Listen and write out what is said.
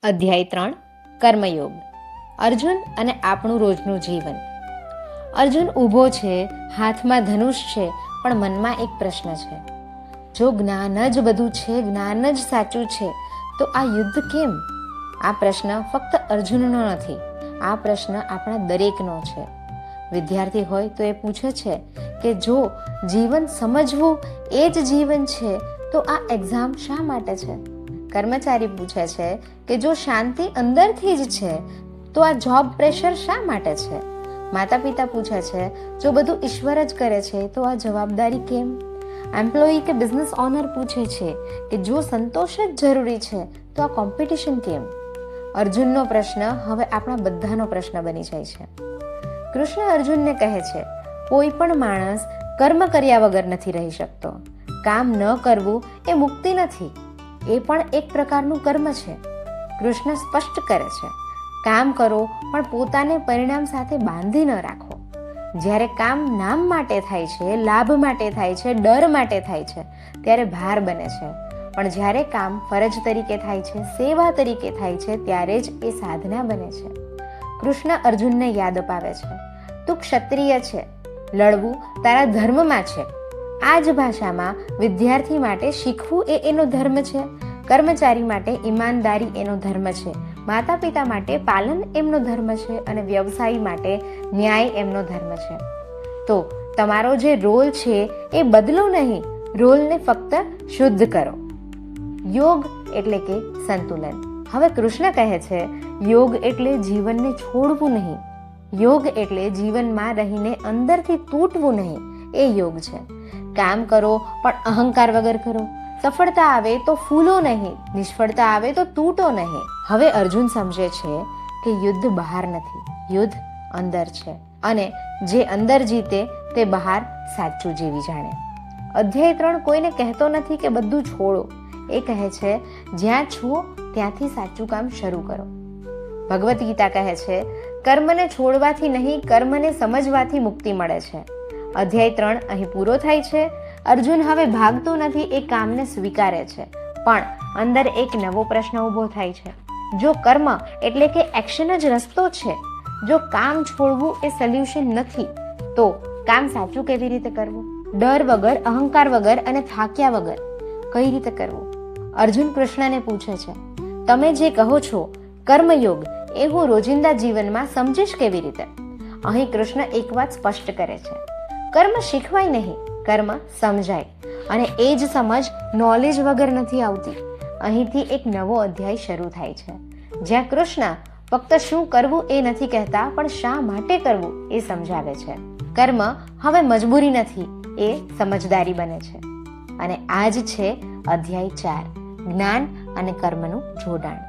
અધ્યાય 3 કર્મયોગ. અર્જુન અને આપણું રોજનું જીવન. અર્જુન ઊભો છે, હાથમાં ધનુષ છે, પણ મનમાં એક પ્રશ્ન છે. જો જ્ઞાન જ બધું છે, જ્ઞાન જ સાચું છે, તો આ યુદ્ધ કેમ? આ પ્રશ્ન ફક્ત અર્જુનનો નથી, આ પ્રશ્ન આપણા દરેકનો છે. વિદ્યાર્થી હોય તો એ પૂછે છે કે જો જીવન સમજવું એ જ જીવન છે, તો આ એક્ઝામ શા માટે છે? કર્મચારી પૂછે છે કે જો શાંતિ અંદરથી જ છે, તો આ જોબ પ્રેશર શા માટે છે? માતા પિતા પૂછે છે જો બધું ઈશ્વર જ કરે છે, તો આ જવાબદારી કેમ? એમ્પ્લોયી કે બિઝનેસ ઓનર પૂછે છે કે જો સંતોષ જ જરૂરી છે, તો આ કોમ્પિટિશન કેમ? અર્જુનનો પ્રશ્ન હવે આપણા બધાનો પ્રશ્ન બની જાય છે. કૃષ્ણ અર્જુનને કહે છે, કોઈ પણ માણસ કર્મ કર્યા વગર નથી રહી શકતો. કામ ન કરવું એ મુક્તિ નથી, એ પણ એક પ્રકારનું કર્મ છે. કૃષ્ણ સ્પષ્ટ કરે છે, કામ કરો પણ પોતાને પરિણામ સાથે બાંધી ન રાખો. જ્યારે કામ નામ માટે થાય છે, લાભ માટે થાય છે, ડર માટે થાય છે, ત્યારે ભાર બને છે. પણ જ્યારે કામ ફરજ તરીકે થાય છે, સેવા તરીકે થાય છે, ત્યારે જ એ સાધના બને છે. કૃષ્ણ અર્જુનને યાદ અપાવે છે, તું ક્ષત્રિય છે, લડવું તારા ધર્મમાં છે. આ જ ભાષામાં વિદ્યાર્થી માટે શીખવું એ એનો ધર્મ છે, કર્મચારી માટે ઈમાનદારી એનો ધર્મ છે, માતા પિતા માટે પાલન એમનો ધર્મ છે, અને વ્યવસાયી માટે ન્યાય એમનો ધર્મ છે. તો તમારો જે રોલ છે એ બદલો નહીં, રોલને ફક્ત શુદ્ધ કરો. યોગ એટલે કે સંતુલન. હવે કૃષ્ણ કહે છે, યોગ એટલે જીવનને છોડવું નહીં, યોગ એટલે જીવનમાં રહીને અંદરથી તૂટવું નહીં, એ યોગ છે. કામ કરો પણ અહંકાર વગર કરો. સફળતા આવે તો ફૂલો નહીં, નિષ્ફળતા આવે તો તૂટો નહીં. હવે અર્જુન સમજે છે કે યુદ્ધ બહાર નથી, યુદ્ધ અંદર છે, અને જે અંદર જીતે તે બહાર સાચું જીવી જાણે. અધ્યાય 3 કોઈને કહેતો નથી કે બધું છોડો, એ કહે છે જ્યાં છો ત્યાંથી સાચું કામ શરૂ કરો. ભગવદ્ ગીતા કહે છે, કર્મને છોડવાથી નહીં, કર્મને સમજવાથી મુક્તિ મળે છે. અધ્યાય 3 અહીં પૂરો થાય છે. અર્જુન હવે ભાગતો નથી, એ કામને સ્વીકારે છે, પણ અંદર એક નવો પ્રશ્ન ઊભો થાય છે. જો કર્મ એટલે કે એક્શન જ રસ્તો છે, જો કામ છોડવું એ સોલ્યુશન નથી, તો કામ સાચું કેવી રીતે કરવું? ડર વગર, અહંકાર વગર અને થાક્યા વગર કઈ રીતે કરવું? અર્જુન કૃષ્ણને પૂછે છે, તમે જે કહો છો કર્મયોગ, એ હું રોજિંદા જીવનમાં સમજીશ કેવી રીતે? અહીં કૃષ્ણ એક વાત સ્પષ્ટ કરે છે, કર્મ શીખવાય નહીં, કર્મ સમજાય, અને એ જ સમજ નોલેજ વગર નથી આવતી. અહીંથી એક નવો અધ્યાય શરૂ થાય છે, જ્યાં કૃષ્ણ ફક્ત શું કરવું એ નથી કહેતા, પણ શા માટે કરવું એ સમજાવે છે. કર્મ હવે મજબૂરી નથી, એ સમજદારી બને છે. અને આ જ છે અધ્યાય 4, જ્ઞાન અને કર્મનું જોડાણ.